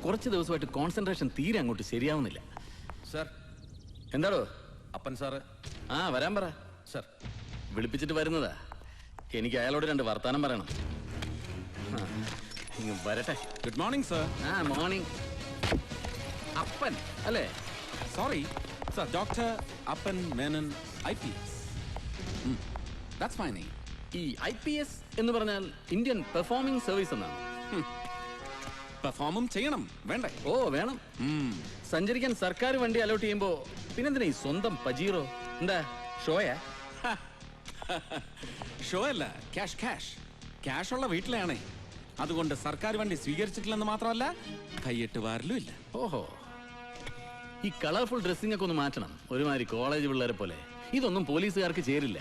കുറച്ച് ദിവസമായിട്ട് കോൺസെൻട്രേഷൻ തീരെ അങ്ങോട്ട് ശരിയാവുന്നില്ല. സർ. എന്താടോ? അപ്പൻ സാറ്. ആ വരാൻ പറ. സർ. വിളിപ്പിച്ചിട്ട് വരുന്നതാ. എനിക്ക് അയാളോട് 2 വർത്താനം പറയണം. വരട്ടെ. Good morning sir. മോർണിംഗ്. അപ്പൻ അല്ലേ? സോറി സർ, ഡോക്ടർ അപ്പൻ Menon IPS. That's my name. ഈ IPS എന്ന് പറഞ്ഞാൽ ഇന്ത്യൻ പെർഫോമിംഗ് സർവീസ് എന്നാണ്. പെർഫോമും ചെയ്യണം വേണ്ടേ? ഓ വേണം. സഞ്ചരിക്കാൻ സർക്കാർ വണ്ടി അലോട്ട് ചെയ്യുമ്പോ പിന്നെന്തിനാ ഈ സ്വന്തം പജീറോ? എന്താ ഷോയാ? ഷോ അല്ല, ക്യാഷ് ഉള്ള വീട്ടിലാണേ. അതുകൊണ്ട് സർക്കാർ വണ്ടി സ്വീകരിച്ചിട്ടില്ലെന്ന് മാത്രമല്ല, കൈയിട്ട് വാരലും ഇല്ല. ഓഹോ, ഈ കളർഫുൾ ഡ്രസ്സിംഗ് ഒക്കെ ഒന്ന് മാറ്റണം. ഒരുമാതിരി കോളേജ് പിള്ളേരെ പോലെ. ഇതൊന്നും പോലീസുകാർക്ക് ചേരില്ല.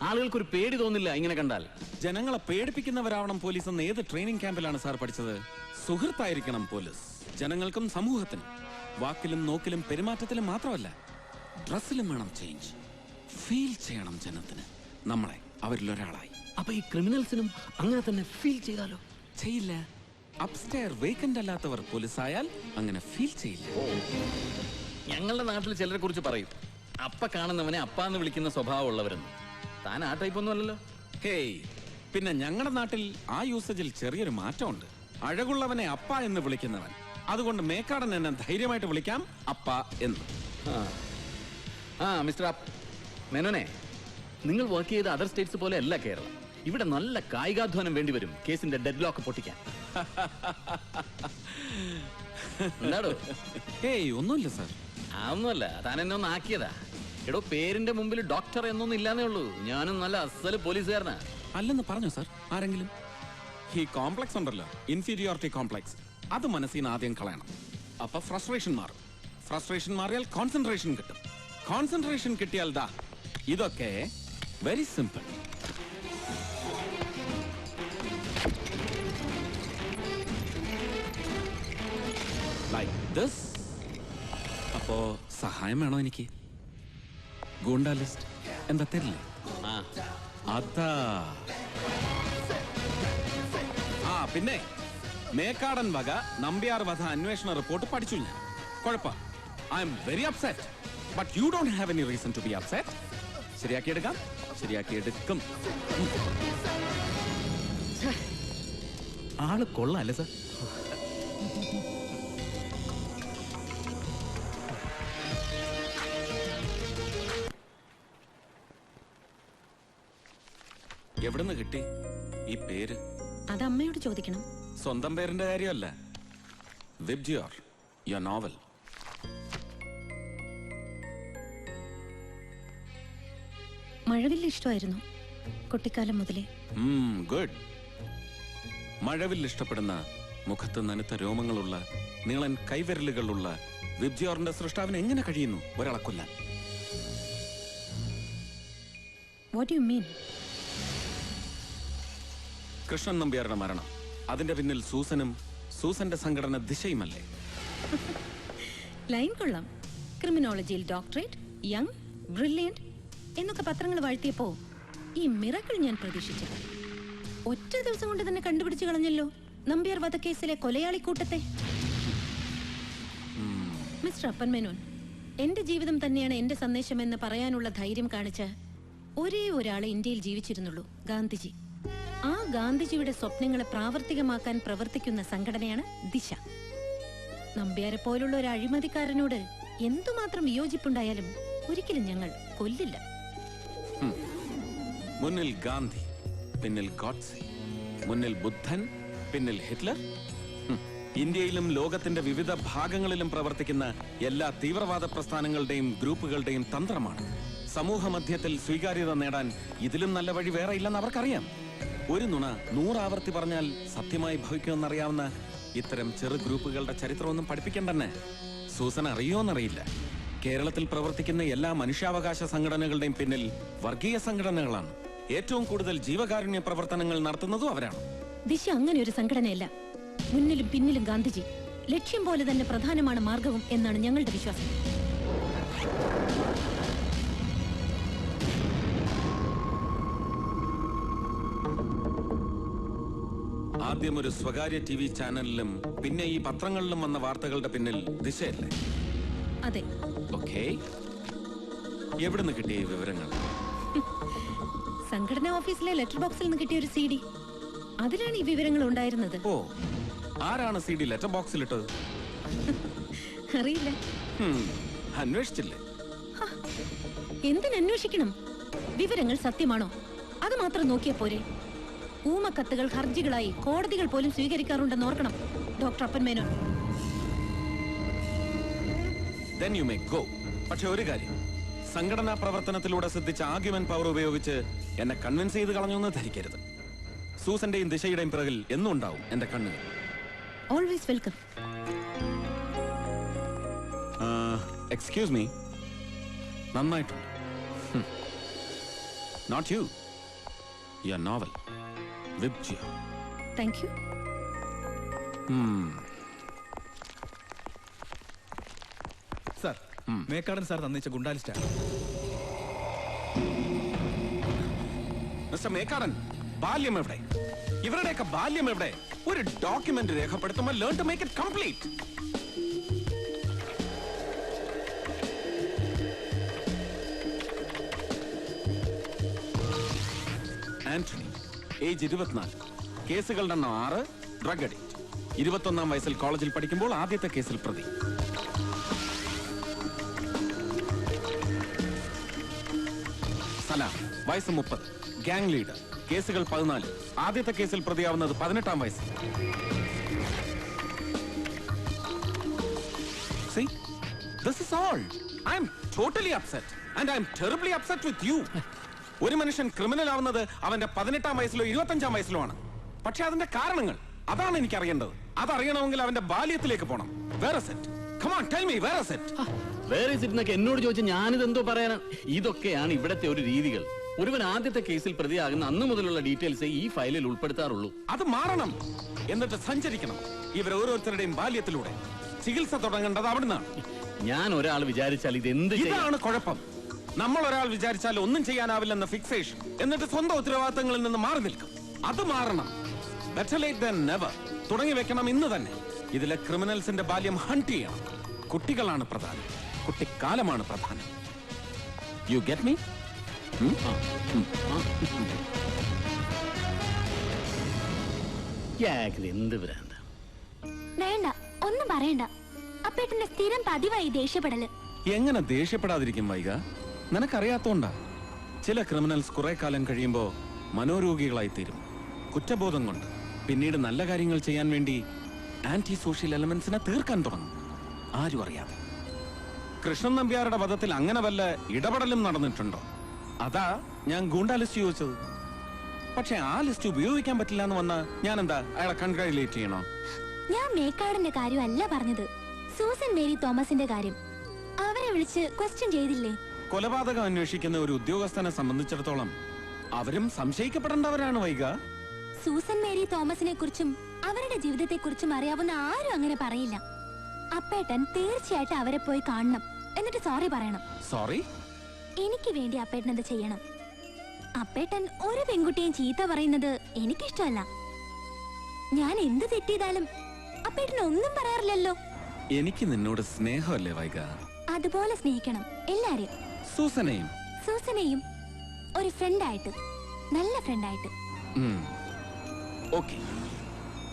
ആളുകൾക്കൊരു പേടി തോന്നില്ല ഇങ്ങനെ കണ്ടാൽ. ജനങ്ങളെ പേടിപ്പിക്കുന്നവരാവണം പോലീസ് എന്ന് ഏത് ട്രെയിനിങ് ക്യാമ്പിലാണ് സാർ പഠിച്ചത്? സുഹൃത്തായിരിക്കണം പോലീസ് ജനങ്ങൾക്കും സമൂഹത്തിനും. വാക്കിലും നോക്കിലും പെരുമാറ്റത്തിലും മാത്രമല്ല, ഡ്രസ്സിലും വേണം ചേഞ്ച്. ഫീൽ ചെയ്യണം ജനത്തിന് നമ്മളെ അവരിലൊരാളായി. അപ്പൊ ഈ ക്രിമിനൽസിനും അങ്ങനെ തന്നെ ഫീൽ ചെയ്താലോ? ചെയ്യില്ല. അപ്സ്റ്റെയർ വേക്കന്റ് അല്ലാത്തവർ പോലീസായാൽ അങ്ങനെ ഫീൽ ചെയ്യില്ല. ഞങ്ങളുടെ നാട്ടിൽ ചിലരെ കുറിച്ച് പറയും, അപ്പ കാണുന്നവനെ അപ്പാന്ന് വിളിക്കുന്ന സ്വഭാവമുള്ളവരെന്ന്. താൻ ആ ടൈപ്പ് ഒന്നും അല്ലല്ലോ. ഹേയ്, പിന്നെ ഞങ്ങളുടെ നാട്ടിൽ ആ യൂസേജിൽ ചെറിയൊരു മാറ്റമുണ്ട്. അഴകുള്ളവനെ അപ്പ എന്ന് വിളിക്കുന്നവൻ. അതുകൊണ്ട് മേക്കാടൻ എന്നെ ധൈര്യമായിട്ട് വിളിക്കാം അപ്പ എന്ന്. മിസ്റ്റർ മേനോനെ, നിങ്ങൾ വർക്ക് ചെയ്ത അതർ സ്റ്റേറ്റ്സ് പോലെ അല്ല കേരളം. ഇവിടെ നല്ല കായികാധ്വാനം വേണ്ടി വരും കേസിന്റെ ഡെഡ് ലോക്ക് പൊട്ടിക്കാൻ. എന്താടോ? ഹേയ്, ഒന്നുമില്ല സാർ. ഒന്നുമല്ല, താൻ എന്നെ ഒന്ന് ആക്കിയതാ. എടോ, പേരിന്റെ മുമ്പിൽ ഡോക്ടർ എന്നൊന്നും ഇല്ലാന്നേ ഉള്ളൂ. ഞാനും നല്ല അസല് പോലീസുകാരനാ. അല്ലെന്ന് പറഞ്ഞോ സാർ ആരെങ്കിലും? ഈ കോംപ്ലക്സ് ഉണ്ടല്ലോ, ഇൻഫീരിയോറിറ്റി കോംപ്ലക്സ്, അത് മനസ്സിൽ നിന്ന് ആദ്യം കളയണം. അപ്പൊ ഫ്രസ്ട്രേഷൻ മാറും. ഫ്രസ്ട്രേഷൻ മാറിയാൽ കോൺസെൻട്രേഷൻ കിട്ടും. കോൺസെൻട്രേഷൻ കിട്ടിയാൽ ദാ ഇതൊക്കെ വെരി സിമ്പിൾ. Like this. അപ്പോ സഹായം വേണോ എനിക്ക്? ഗൂണ്ടാ ലിസ്റ്റ് എന്താ തരില്ലേ? അതാ. പിന്നെ മേക്കാടൻ വക നമ്പ്യാർ വധ അന്വേഷണ റിപ്പോർട്ട് പഠിച്ചു ഞാൻ. കുഴപ്പം. I am very upset, but you don't have any reason to be upset. ശരിയാക്കിയെടുക്കാം, ശരിയാക്കിയെടുക്കും. ആള് കൊള്ളാല്ലേ സാർ? എവിടുന്ന് കിട്ടി ഈ പേര്? അത് അമ്മയോട് ചോദിക്കണം. സ്വന്തം പേരിന്റെ കാര്യമല്ല. VIBGYOR, your novel. മഴവില്ല് ഇഷ്ടമായിരുന്നു കുട്ടിക്കാലം മുതലേ. ഗുഡ്. മഴവില്ല് ഇഷ്ടപ്പെടുന്ന, മുഖത്ത് നനുത്ത രോമങ്ങളുള്ള, നീളൻ കൈവിരലുകളുള്ള വിബ്ജിയോറിന്റെ സൃഷ്ടാവിന് എങ്ങനെ കഴിയുന്നു ഒരാളെ കൊല്ലാൻ? What you mean? കൃഷ്ണൻ നമ്പ്യാരുടെ മരണം, അതിന്റെ പിന്നിൽ സൂസനും സൂസന്റെ സംഘടന ദിശയുമല്ലേ? ലൈൻ കൊള്ളാം. ക്രിമിനോളജിയിൽ ഡോക്ടറേറ്റ്, യങ്, ബ്രില്യന്റ് എന്നൊക്കെ പത്രങ്ങൾ വാഴ്ത്തിയപ്പോ ഈ മിറക്കിൾ ഞാൻ പ്രതീക്ഷിച്ചില്ല. ഒറ്റ ദിവസം കൊണ്ട് തന്നെ കണ്ടുപിടിച്ചു കളഞ്ഞല്ലോ നമ്പ്യാർ വധക്കേസിലെ കൊലയാളിക്കൂട്ടത്തെ. മിസ്റ്റർ അപ്പൻ മേനോൻ, എന്റെ ജീവിതം തന്നെയാണ് എന്റെ സന്ദേശമെന്ന് പറയാനുള്ള ധൈര്യം കാണിച്ച ഒരേ ഒരാളെ ഇന്ത്യയിൽ ജീവിച്ചിരുന്നുള്ളൂ, ഗാന്ധിജി. ആ ഗാന്ധിജിയുടെ സ്വപ്നങ്ങളെ പ്രാവർത്തികമാക്കാൻ പ്രവർത്തിക്കുന്ന സംഘടനയാണ് ദിശ. നമ്പ്യാരെ പോലുള്ള ഒരു അഴിമതിക്കാരനോട് എന്തുമാത്രം വിയോജിപ്പുണ്ടായാലും ഒരിക്കലും ഞങ്ങൾ കൊല്ലില്ല. മുന്നിൽ ഗാന്ധി, പിന്നിൽ ഗോഡ്സെ, മുന്നിൽ ബുദ്ധൻ, പിന്നിൽ ഹിറ്റ്ലർ. ഇന്ത്യയിലും ലോകത്തിന്റെ വിവിധ ഭാഗങ്ങളിലും പ്രവർത്തിക്കുന്ന എല്ലാ തീവ്രവാദ പ്രസ്ഥാനങ്ങളുടെയും ഗ്രൂപ്പുകളുടെയും തന്ത്രമാണ്. സമൂഹ മധ്യത്തിൽ സ്വീകാര്യത നേടാൻ ഇതിലും നല്ല വഴി വേറെ ഇല്ലെന്ന് അവർക്കറിയാം. ഒരു നുണ 100 ആവർത്തി പറഞ്ഞാൽ സത്യമായി ഭവിക്കുമെന്നറിയാവുന്ന ഇത്തരം ചെറു ഗ്രൂപ്പുകളുടെ ചരിത്രമൊന്നും പഠിപ്പിക്കാൻ തന്നെ സൂസൻ അറിയോന്നറിയില്ല. കേരളത്തിൽ പ്രവർത്തിക്കുന്ന എല്ലാ മനുഷ്യാവകാശ സംഘടനകളുടെയും പിന്നിൽ വർഗീയ സംഘടനകളാണ്. ഏറ്റവും കൂടുതൽ ജീവകാരുണ്യ പ്രവർത്തനങ്ങൾ നടത്തുന്നതും അവരാണ്. ദിശ അങ്ങനെ ഒരു സംഘടനയല്ല. മുന്നിലും പിന്നിലും ഗാന്ധിജി. ലക്ഷ്യം പോലെ തന്നെ പ്രധാനമാണ് മാർഗവും എന്നാണ് ഞങ്ങളുടെ വിശ്വാസം. ആദ്യം ഒരു സ്വകാര്യ TV ചാനലിലും പിന്നെ ഈ പത്രങ്ങളിലും വന്ന വാർത്തകളുടെ പിന്നിൽ ദിശയല്ലേ? അതെ. ഓക്കേ, എവിടുന്ന് കിട്ടിയ ഈ വിവരങ്ങൾ? സംഘടനാ ഓഫീസിലെ ലെറ്റർ ബോക്സിൽ നിന്ന് കിട്ടിയ ഒരു CD. അതിലാണ് ഈ വിവരങ്ങൾ ഉണ്ടായിരുന്നത്. ഓ, ആരാണ് CD ലെറ്റർ ബോക്സിലിട്ടത്? അറിയില്ല. അന്വേഷിച്ചില്ലേ? എന്തിനന്വേഷിക്കണം? വിവരങ്ങൾ സത്യമാണോ അത് മാത്രം നോക്കിയാ പോരെ? ഊമക്കത്തുകൾ ഹർജികളായി കോടതികൾ പോലും സ്വീകരിക്കാറുണ്ടെന്ന് ഓർക്കണം ഡോക്ടർ അപ്പൻ Menon. Then you may go. പക്ഷെ ഒരു കാര്യം, സംഘടനാ പ്രവർത്തനത്തിലൂടെ സിദ്ധിച്ച ആർഗ്യുമെന്റ് പവർ ഉപയോഗിച്ച് എന്നെ കൺവിൻസ് ചെയ്ത് കളഞ്ഞൊന്ന് ധരിക്കരുത്. സൂസന്റെയും ദിശയുടെയും പിറകിൽ എന്നും ഉണ്ടാവും എന്റെ കണ്ണുകൾ. Always welcome. എക്സ്ക്യൂസ് മീ, നന്നായിട്ടുണ്ട്. നോട്ട് യു, യുവർ നോവൽ വിബ്ജിയ. Thank you. Sir, Mekkadan sir തന്നിച്ച ഗുണ്ടാലിസ്റ്റാണ്. മിസ്റ്റർ മേക്കാടൻ, ബാല്യം എവിടെ? ഇവരുടെയൊക്കെ ബാല്യം എവിടെ? ഒരു ഡോക്യുമെന്റ് രേഖപ്പെടുത്തുമ്പോൾ learn to make it complete. Antony, age 24, കേസുകളുടെ എണ്ണം 6, ഡ്രഗ് അഡിക്റ്റ്. 21-ാം വയസ്സിൽ കോളേജിൽ പഠിക്കുമ്പോൾ ആദ്യത്തെ കേസിൽ പ്രതി. സലാം, വയസ്സ് 30, ഗാങ് ലീഡർ, കേസുകൾ 14, ആദ്യത്തെ കേസിൽ പ്രതിയാവുന്നത് 18-ാം വയസ്സിൽ. See, this is all. I am totally upset and I am terribly upset with you. ഒരു മനുഷ്യൻ ക്രിമിനൽ ആവുന്നത് അവന്റെ 18-ാം വയസ്സിലോ 25-ാം വയസ്സിലോ ആണ്. പക്ഷെ അതിന്റെ കാരണങ്ങൾ അതാണ് എനിക്ക് അറിയേണ്ടത്. അതറിയണമെങ്കിൽ അവന്റെ ബാല്യത്തിലേക്ക് പോണം. Where is it? Come on, tell me, where is it? Where is it എന്നൊക്കെ എന്നോട് ചോദിച്ചാൽ ഞാനിതെന്തോ പറയാനാണ്? ഇതൊക്കെയാണ് ഇവിടത്തെ ഒരു രീതികൾ. ഒരുവൻ ആദ്യത്തെ കേസിൽ പ്രതിയാകുന്ന അന്ന് മുതലുള്ള ഡീറ്റെയിൽസ് ഈ ഫയലിൽ ഉൾപ്പെടുത്താറുള്ളൂ. അത് മാറണം. എന്നിട്ട് സഞ്ചരിക്കണം ഇവർ ഓരോരുത്തരുടെയും ബാല്യത്തിലൂടെ. ചികിത്സ തുടങ്ങേണ്ടത് അവിടുന്നാണ്. ഞാൻ ഒരാൾ വിചാരിച്ചാൽ ഇതാണ് കുഴപ്പം. നമ്മൾ ഒരാൾ വിചാരിച്ചാൽ ഒന്നും ചെയ്യാനാവില്ലെന്ന ഫിക്സേഷൻ, എന്നിട്ട് സ്വന്തം ഉത്തരവാദിത്തങ്ങളിൽ നിന്ന് മാറി നിൽക്കും. അത് മാറണം. Better late than never. തുടങ്ങി വെക്കണം ഇന്ന് തന്നെ. ഇതിലെ ക്രിമിനൽസിന്റെ ബാല്യം ഹണ്ട് ചെയ്യണം. കുട്ടികളാണ് പ്രധാനം, കുട്ടിക്കാലമാണ് പ്രധാനം. U get me? എന്ത് ഭ്രാന്ത. വേണ്ട, ഒന്നും പറയണ്ട. അപ്പേട്ടന്റെ സ്ഥിരം പതിവായി ദേഷ്യപ്പെടല്. എങ്ങനെ ദേഷ്യപ്പെടാതിരിക്കും വൈക? നിനക്കറിയാത്തോണ്ടാ. ചില ക്രിമിനൽസ് കുറെ കാലം കഴിയുമ്പോ മനോരോഗികളായി തീരും, കുറ്റബോധം കൊണ്ട്. പിന്നീട് നല്ല കാര്യങ്ങൾ ചെയ്യാൻ വേണ്ടി ആന്റി സോഷ്യൽ എലമെന്റ്സിനെ തീർക്കാൻ തുടങ്ങും, ആരും അറിയാതെ. കൃഷ്ണൻ നമ്പ്യാരുടെ വധത്തിൽ അങ്ങനെ വല്ല ഇടപെടലും നടന്നിട്ടുണ്ടോ? അതാ ഞാൻ ഗൂണ്ടാ ലിസ്റ്റ് ചോദിച്ചത്. പക്ഷെ ആ ലിസ്റ്റ് ഉപയോഗിക്കാൻ പറ്റില്ല എന്ന് വന്നാ ഞാൻ എന്താ അയാളെ കൺഗ്രാജുലേറ്റ് ചെയ്യണോ? ഞാൻ മേക്കാടന്റെ കാര്യമല്ല പറഞ്ഞത്, സൂസൻ മേരി തോമസിന്റെ കാര്യം. അവരെ വിളിച്ച് ക്വസ്റ്റ്യൻ ചെയ്തില്ലേ? കൊലപാതകം അന്വേഷിക്കുന്ന ഒരു ഉദ്യോഗസ്ഥനെ സംബന്ധിച്ചിടത്തോളം അവരും സംശയിക്കപ്പെടേണ്ടവരാണ് വൈക. സൂസൻ മേരി തോമസിനെ കുറിച്ചും അവരുടെ ജീവിതത്തെ കുറിച്ചും അറിയാവുന്ന ആരും അങ്ങനെ പറയില്ല. അപ്പേട്ടൻ തീർച്ചയായിട്ടും അവരെ പോയി കാണണം, എന്നിട്ട് സോറി പറയണം. സോറി? എനിക്ക് വേണ്ടി അപ്പേട്ടൻ അത് ചെയ്യണം. അപ്പേട്ടൻ ഒരു പെൺകുട്ടിയും ചീത്ത പറയുന്നത് എനിക്കിഷ്ടമല്ല. ഞാൻ എന്ത് തെറ്റിയതാലും അപ്പേട്ടൻ ഒന്നും പറയാറില്ലല്ലോ. എനിക്ക് നിന്നോട് സ്നേഹമല്ലേ വൈക? അതുപോലെ സ്നേഹിക്കണം എല്ലാരെയും. സൂസനെയും? സൂസനെയും ഒരു ഫ്രണ്ടായിട്ട്, നല്ല ഫ്രണ്ടായിട്ട്. Okay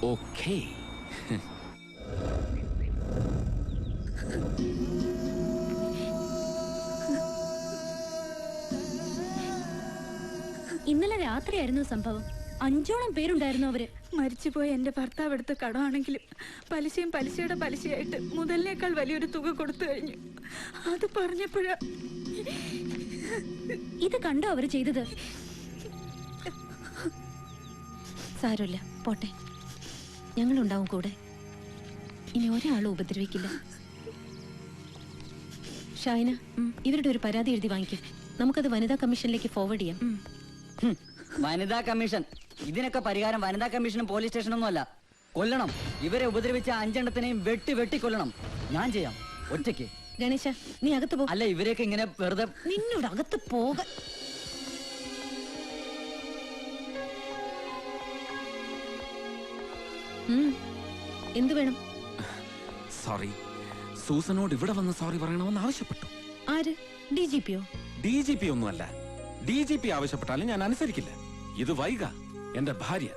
okay. ഇന്നലെ രാത്രിയായിരുന്നു സംഭവം. 5ഓളം പേരുണ്ടായിരുന്നു അവര്. മരിച്ചുപോയ എന്റെ ഭർത്താവ് എടുത്ത കടമാണെങ്കിലും പലിശയും പലിശയുടെ പലിശയായിട്ട് മുതലിനേക്കാൾ വലിയൊരു തുക കൊടുത്തു കഴിഞ്ഞു. അത് പറഞ്ഞപ്പോഴാ. ഇത് കണ്ടോ അവര് ചെയ്തത്? സാരമില്ല, പോട്ടെ, ഞങ്ങളുണ്ടാവും കൂടെ. ഇനി ഒരാളും ഉപദ്രവിക്കില്ല. ഷൈന, ഇവരുടെ ഒരു പരാതി എഴുതി വാങ്ങിക്കും. നമുക്കത് വനിതാ കമ്മീഷനിലേക്ക് ഫോർവേഡ് ചെയ്യാം. വനിതാ കമ്മീഷൻ? ഇതിനൊക്കെ പരിഹാരം വനിതാ കമ്മീഷനും പോലീസ് സ്റ്റേഷനൊന്നും അല്ല. കൊല്ലണം. ഇവരെ ഉപദ്രവിച്ച 5 എണ്ണത്തിനെയും വെട്ടി കൊല്ലണം. ഞാൻ ചെയ്യാം, ഒറ്റയ്ക്ക്. ഗണേശ, നീ അകത്ത് പോ. അല്ല, ഇവരെയൊക്കെ ഇങ്ങനെ വെറുതെ. നിന്നോട് അകത്ത് പോക. എന്തു വേണം? സോറി, സൂസനോട് ഇവിടെ വന്ന് സോറി പറയണമെന്ന് ആവശ്യപ്പെട്ടു. ആര്? DGPയോ? DGP ഒന്നുമല്ല. DGP ആവശ്യപ്പെട്ടാലും ഞാൻ അനുസരിക്കില്ല. ഇത് വൈഗ, എന്റെ ഭാര്യ.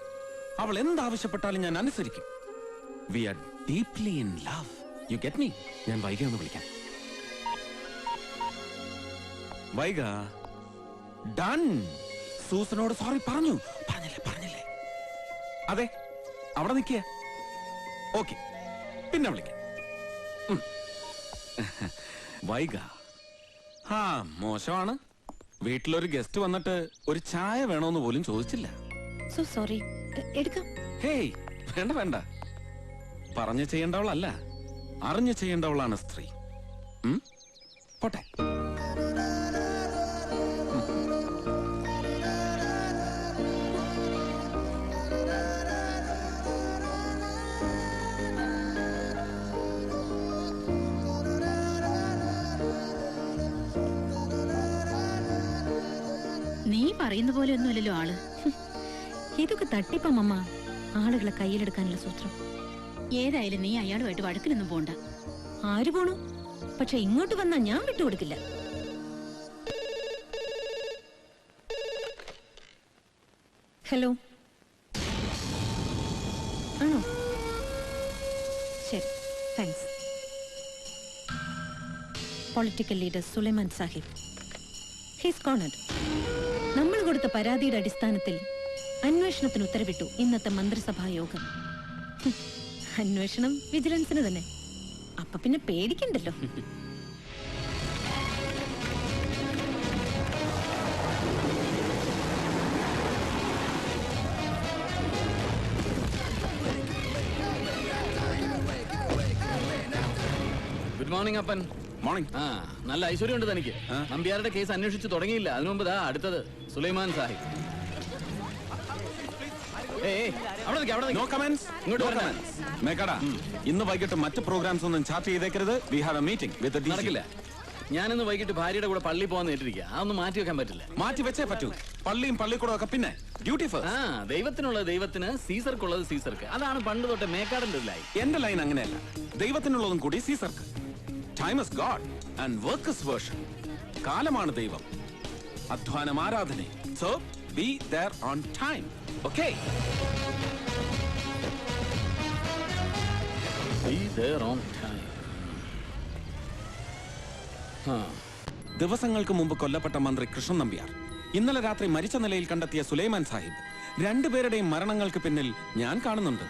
അവൾ എന്താവശ്യപ്പെട്ടാലും ഞാൻ അനുസരിക്കും. We are deeply in love. You get me? ഞാൻ വൈഗ ഒന്ന് വിളിക്കാം. വൈഗ, ഡൺ. സൂസനോട് സോറി പറഞ്ഞില്ലേ? അതെ, അവിടെ നിൽക്കുക. ഓക്കെ, പിന്നെ വിളിക്കാം. വൈഗ, മോശമാണ്. വീട്ടിലൊരു ഗസ്റ്റ് വന്നിട്ട് ഒരു ചായ വേണോന്ന് പോലും ചോദിച്ചില്ല. So sorry. എടുക്കാം. ഹേയ്, വേണ്ട. പറഞ്ഞു ചെയ്യേണ്ടവളല്ല, അറിഞ്ഞു ചെയ്യേണ്ടവളാണ് സ്ത്രീ. പോട്ടെ. നീ പറയുന്ന പോലെ ഒന്നുമല്ലല്ലോ ആള്. ഇതൊക്കെ തട്ടിപ്പമ്മ. ആളുകളെ കയ്യിലെടുക്കാനുള്ള സൂത്രം. ഏതായാലും നീ അയാളുമായിട്ട് വഴക്കിലൊന്നും പോണ്ട. ആര് പോണു? പക്ഷെ ഇങ്ങോട്ട് വന്നാ ഞാൻ വിട്ടുകൊടുക്കില്ല. ഹലോ, ആണോ? ശരി, thanks. Political leader Sulaiman Sahib, his corner. നമ്മൾ കൊടുത്ത പരാതിയുടെ അടിസ്ഥാനത്തിൽ അന്വേഷണത്തിന് ഉത്തരവിട്ടു ഇന്നത്തെ മന്ത്രിസഭാ യോഗം. അന്വേഷണം വിജിലൻസിന് തന്നെ. അപ്പൊ പിന്നെ പേടിക്കണ്ടല്ലോ. ഗുഡ് മോർണിംഗ് അപ്പൻ. മോർണിംഗ്. നല്ല ഐശ്വര്യമുണ്ട് തനിക്ക്. നമ്പ്യാരുടെ കേസ് അന്വേഷിച്ചു തുടങ്ങിയില്ല. അതിനു മുമ്പ് അടുത്തത് സുലൈമാൻ സാഹിബ്. ഇന്ന് വൈകിട്ട് മറ്റ് പ്രോഗ്രാംസ് ഒന്നും ചാർട്ട് ചെയ്തേക്കരുത്. We have a meeting with the നടക്കില്ല. ഞാനിന്ന് വൈകിട്ട് ഭാര്യയുടെ കൂടെ പള്ളി പോകാൻ നേരിട്ടിരിക്കുക. അതൊന്നും മാറ്റി വെക്കാൻ പറ്റില്ല. മാറ്റി വെച്ചേ പറ്റൂ. പള്ളിയും പള്ളിക്കൂടം ഒക്കെ പിന്നെ ഡ്യൂട്ടി ഫസ്റ്റ്. ദൈവത്തിനുള്ളത് ദൈവത്തിന്, സീസർക്കുള്ളത് സീസർക്ക്. അതാണ് പണ്ട് തൊട്ട് മേക്കാടന്റെ ലൈൻ. എന്റെ ലൈൻ അങ്ങനെയല്ല. ദൈവത്തിനുള്ളതും കൂടി സീസർക്ക്. Time is God and work is worship. കാലമാണ് ദൈവം, അധ്വാനം ആരാധന. So be there on time. Okay? ദിവസങ്ങൾക്ക് മുമ്പ് കൊല്ലപ്പെട്ട മന്ത്രി കൃഷ്ണൻ നമ്പ്യാർ, ഇന്നലെ രാത്രി മരിച്ച നിലയിൽ കണ്ടെത്തിയ സുലൈമാൻ സാഹിബ്, രണ്ടുപേരുടെയും മരണങ്ങൾക്ക് പിന്നിൽ ഞാൻ കാണുന്നുണ്ട്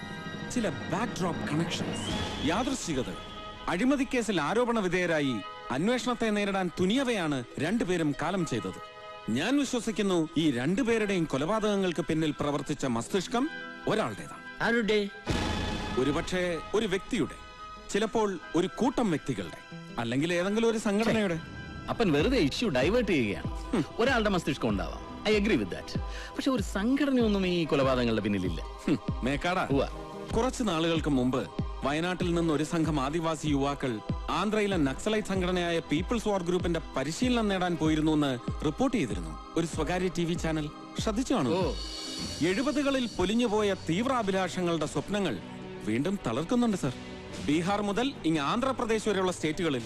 ചില ബാക്ക്ഡ്രോപ്പ് കണക്ഷൻസ്, യാദൃശ്ചികത. അഴിമതിക്കേസിൽ ആരോപണ വിധേയരായി അന്വേഷണത്തെ നേരിടാൻ തുനിയവയാണ് രണ്ടുപേരും കാലം ചെയ്തത്. ഞാൻ വിശ്വസിക്കുന്നു ഈ രണ്ടുപേരുടെയും കൊലപാതകങ്ങൾക്ക് പിന്നിൽ പ്രവർത്തിച്ച മസ്തിഷ്കം ഒരാളുടേതാണ്. ഒരുപക്ഷെ ഒരു വ്യക്തിയുടെ, ചിലപ്പോൾ ഒരു കൂട്ടം വ്യക്തികളുടെ, അല്ലെങ്കിൽ ഏതെങ്കിലും ഒരു സംഘടനയുടെ. അപ്പൻ വെറുതെ ഇഷ്യൂ ഡൈവേർട്ട് ചെയ്യുകയാണ്. ഒരാളുടെ മസ്തിഷ്കം ഉണ്ടാവാം, ഐ അഗ്രി വിത്ത് ദാറ്റ്. പക്ഷെ ഒരു സംഘടനയൊന്നും ഈ കൊലപാതകങ്ങളുടെ പിന്നിലില്ല. മേക്കാടാ, കുറച്ചു നാളുകൾക്ക് മുമ്പ് വയനാട്ടിൽ നിന്ന് ഒരു സംഘം ആദിവാസി യുവാക്കൾ ആന്ധ്രയിലെ നക്സലൈറ്റ് സംഘടനയായ പീപ്പിൾസ് വാർ ഗ്രൂപ്പിന്റെ പരിശീലനം നേടാൻ പോയിരുന്നു എന്ന് റിപ്പോർട്ട് ചെയ്തിരുന്നു ഒരു സ്വകാര്യ TV ചാനൽ. ശ്രദ്ധിച്ചു കാണുമോ? 70കളിൽ പൊലിഞ്ഞുപോയ തീവ്രാഭിലാഷങ്ങളുടെ സ്വപ്നങ്ങൾ വീണ്ടും തളർക്കുന്നുണ്ട് സർ. ബീഹാർ മുതൽ ഇങ്ങ് ആന്ധ്രാപ്രദേശ് വരെയുള്ള സ്റ്റേറ്റുകളിൽ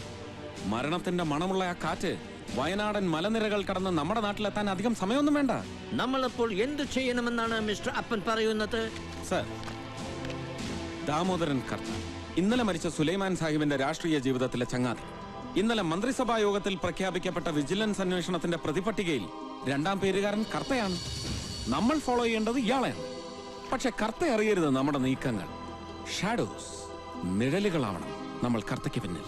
മരണത്തിന്റെ മണമുള്ള ആ കാറ്റ് വയനാടൻ മലനിരകൾ കടന്ന് നമ്മുടെ നാട്ടിലെത്താൻ അധികം സമയമൊന്നും വേണ്ട. നമ്മളപ്പോൾ എന്ത് ചെയ്യണമെന്നാണ് മിസ്റ്റർ അപ്പൻ പറയുന്നത്? സർ, ദാമോദരൻ കർത്ത, ഇന്നലെ മരിച്ച സുലൈമാൻ സാഹിബിന്റെ രാഷ്ട്രീയ ജീവിതത്തിലെ ചങ്ങാതി, ഇന്നലെ മന്ത്രിസഭാ യോഗത്തിൽ പ്രഖ്യാപിക്കപ്പെട്ട വിജിലൻസ് അന്വേഷണത്തിന്റെ പ്രതിപട്ടികയിൽ 2ാം പേരുകാരൻ കർത്തയാണ്. നമ്മൾ ഫോളോ ചെയ്യേണ്ടത് ഇയാളെയാണ്. പക്ഷെ കർത്ത അറിയരുത് നമ്മുടെ നീക്കങ്ങൾ. ഷാഡോസ്, നിഴലുകളാവണം നമ്മൾ കർത്തയ്ക്ക് പിന്നിൽ.